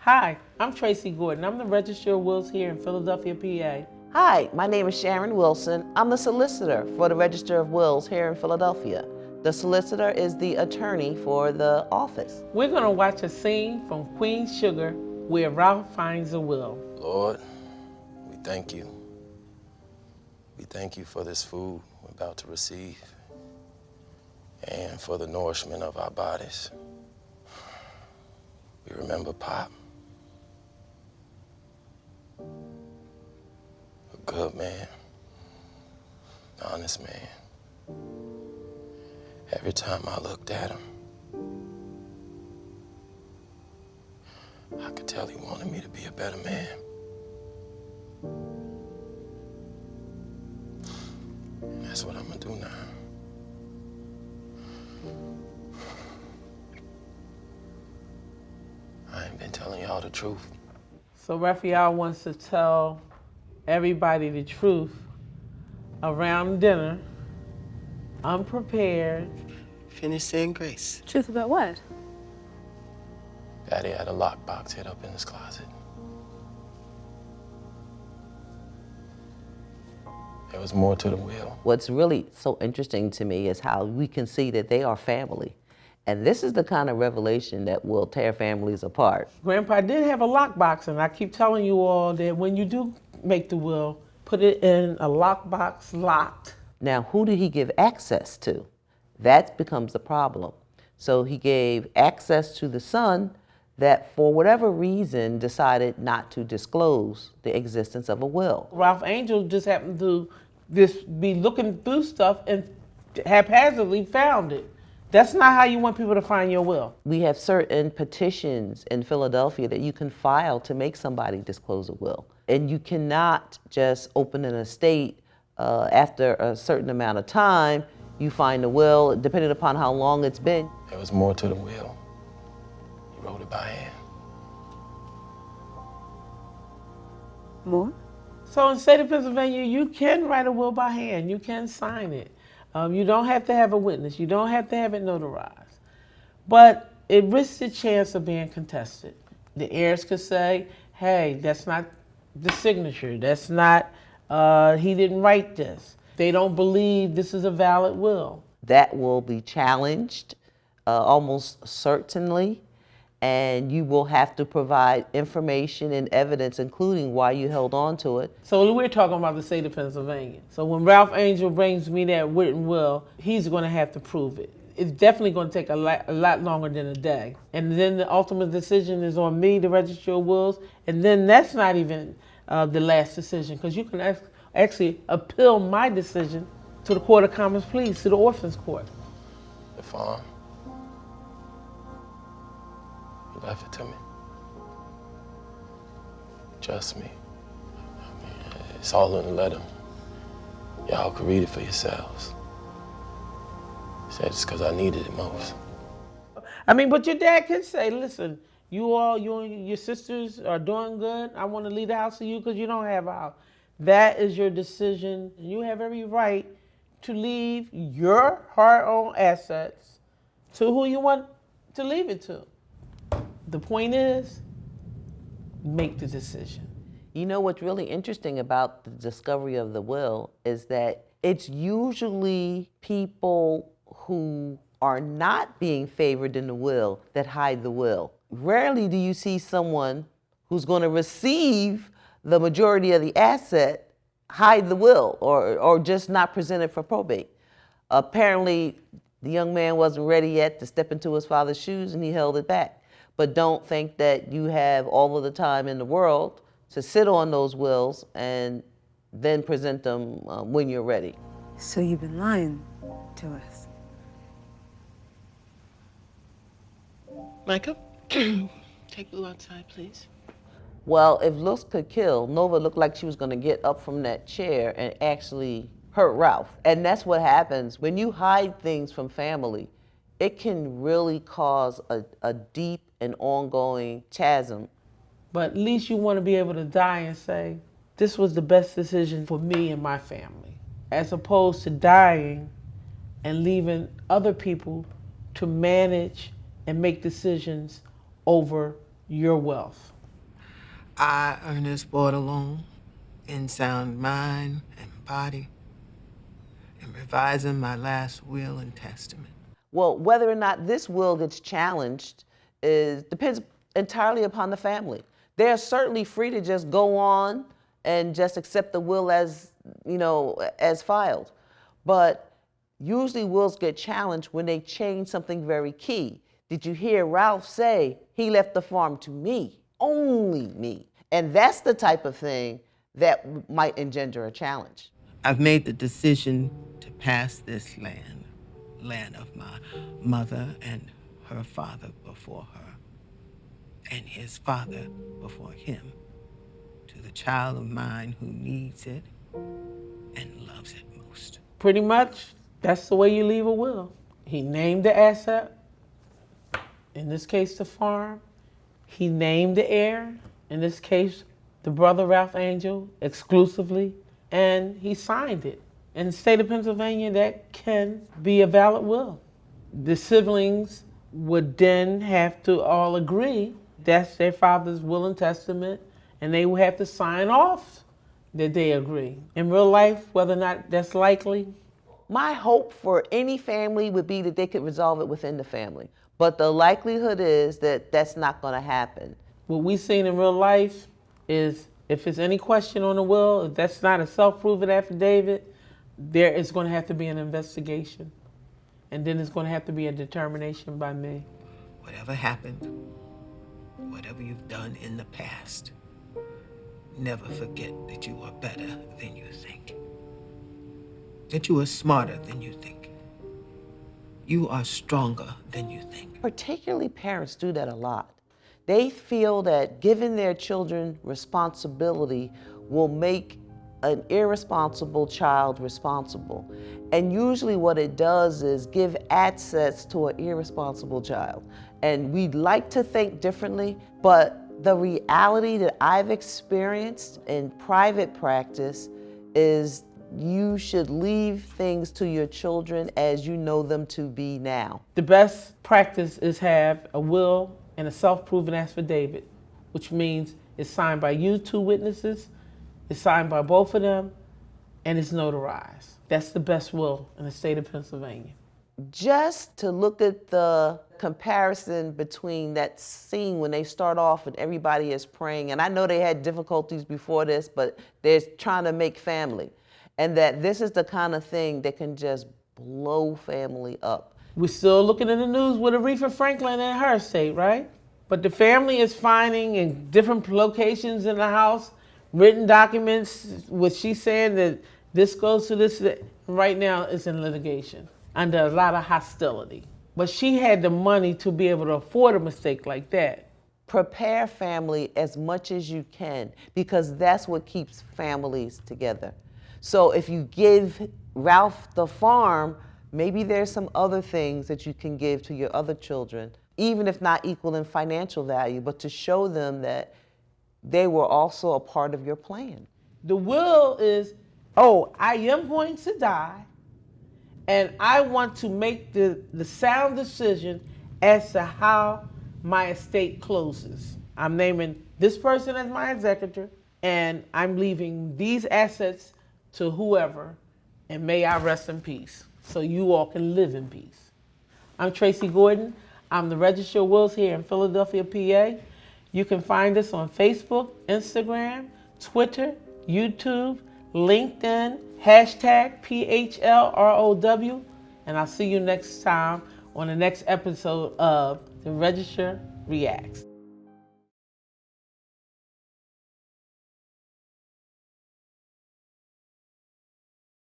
Hi, I'm Tracey Gordon. I'm the Register of Wills here in Philadelphia, PA. Hi, my name is Sharon Wilson. I'm the solicitor for the Register of Wills here in Philadelphia. The solicitor is the attorney for the office. We're going to watch a scene from Queen's Sugar where Ralph finds a will. Lord, we thank you. We thank you for this food we're about to receive and for the nourishment of our bodies. We remember Pop, a good man, honest man. Every time I looked at him, I could tell he wanted me to be a better man. And that's what I'm gonna do now. I ain't been telling y'all the truth. So Raphael wants to tell everybody the truth around dinner, unprepared. Finish saying grace. Truth about what? Daddy had a lockbox hid up in his closet. There was more to the will. What's really so interesting to me is how we can see that they are family. And this is the kind of revelation that will tear families apart. Grandpa did have a lockbox, and I keep telling you all that when you do make the will, put it in a lockbox locked. Now, who did he give access to? That becomes the problem. So he gave access to the son that, for whatever reason, decided not to disclose the existence of a will. Ralph Angel just happened to just be looking through stuff and haphazardly found it. That's not how you want people to find your will. We have certain petitions in Philadelphia that you can file to make somebody disclose a will. And you cannot just open an estate after a certain amount of time. You find a will, depending upon how long it's been. There was more to the will. He wrote it by hand. More? So in the state of Pennsylvania, you can write a will by hand. You can sign it. You don't have to have a witness. You don't have to have it notarized. But it risks the chance of being contested. The heirs could say, hey, that's not the signature. That's not, he didn't write this. They don't believe this is a valid will. That will be challenged almost certainly. And you will have to provide information and evidence, including why you held on to it. So we're talking about the state of Pennsylvania. So when Ralph Angel brings me that written will, he's going to have to prove it. It's definitely going to take a lot longer than a day. And then the ultimate decision is on me, the Register of Wills. And then that's not even the last decision, because you can actually appeal my decision to the Court of Common Pleas, to the Orphans Court. The farm. You left it to me. Just me. I mean, it's all in the letter. Y'all could read it for yourselves. Said it's because I needed it most. I mean, but your dad could say, listen, you and your sisters are doing good. I want to leave the house to you because you don't have a house. That is your decision. You have every right to leave your hard-earned assets to who you want to leave it to. The point is, make the decision. You know what's really interesting about the discovery of the will is that it's usually people who are not being favored in the will that hide the will. Rarely do you see someone who's going to receive the majority of the asset hide the will or just not present it for probate. Apparently, the young man wasn't ready yet to step into his father's shoes and he held it back. But don't think that you have all of the time in the world to sit on those wills and then present them when you're ready. So you've been lying to us. Micah, take Lou outside, please. Well, if looks could kill, Nova looked like she was going to get up from that chair and actually hurt Ralph. And that's what happens when you hide things from family. It can really cause a deep and ongoing chasm. But at least you want to be able to die and say, this was the best decision for me and my family, as opposed to dying and leaving other people to manage and make decisions over your wealth. I, Ernest Bordelon, in sound mind and body, am revising my last will and testament. Well, whether or not this will gets challenged depends entirely upon the family. They're certainly free to just go on and just accept the will as, as filed. But usually wills get challenged when they change something very key. Did you hear Ralph say, he left the farm to me, only me? And that's the type of thing that might engender a challenge. I've made the decision to pass this land of my mother and her father before her, and his father before him, to the child of mine who needs it and loves it most. Pretty much, that's the way you leave a will. He named the asset, in this case the farm. He named the heir, in this case the brother Ralph Angel, exclusively, and he signed it. In the state of Pennsylvania, that can be a valid will. The siblings would then have to all agree that's their father's will and testament, and they would have to sign off that they agree. In real life, whether or not that's likely, My hope for any family would be that they could resolve it within the family. But the likelihood is that that's not going to happen. what we've seen in real life is if there's any question on the will, if that's not a self-proven affidavit, there is going to have to be an investigation. And then it's going to have to be a determination by me. Whatever happened, whatever you've done in the past, never forget that you are better than you think. That you are smarter than you think. You are stronger than you think. Particularly parents do that a lot. They feel that giving their children responsibility will make an irresponsible child responsible. And usually what it does is give assets to an irresponsible child. And we'd like to think differently, but the reality that I've experienced in private practice is you should leave things to your children as you know them to be now. The best practice is have a will and a self-proven affidavit, which means it's signed by you two witnesses, it's signed by both of them, and it's notarized. That's the best will in the state of Pennsylvania. Just to look at the comparison between that scene when they start off and everybody is praying, and I know they had difficulties before this, but they're trying to make family, and that this is the kind of thing that can just blow family up. We're still looking at the news with Aretha Franklin and her estate, right? But the family is finding in different locations in the house written documents, which she's saying that this goes to this, right now it's in litigation under a lot of hostility. But she had the money to be able to afford a mistake like that. Prepare family as much as you can, because that's what keeps families together. So if you give Ralph the farm, maybe there's some other things that you can give to your other children, even if not equal in financial value, but to show them that they were also a part of your plan. The will is, oh, I am going to die, and I want to make the sound decision as to how my estate closes. I'm naming this person as my executor, and I'm leaving these assets to whoever, and may I rest in peace, so you all can live in peace. I'm Tracey Gordon. I'm the Register of Wills here in Philadelphia, PA. You can find us on Facebook, Instagram, Twitter, YouTube, LinkedIn, hashtag PHLROW, and I'll see you next time on the next episode of The Register Reacts.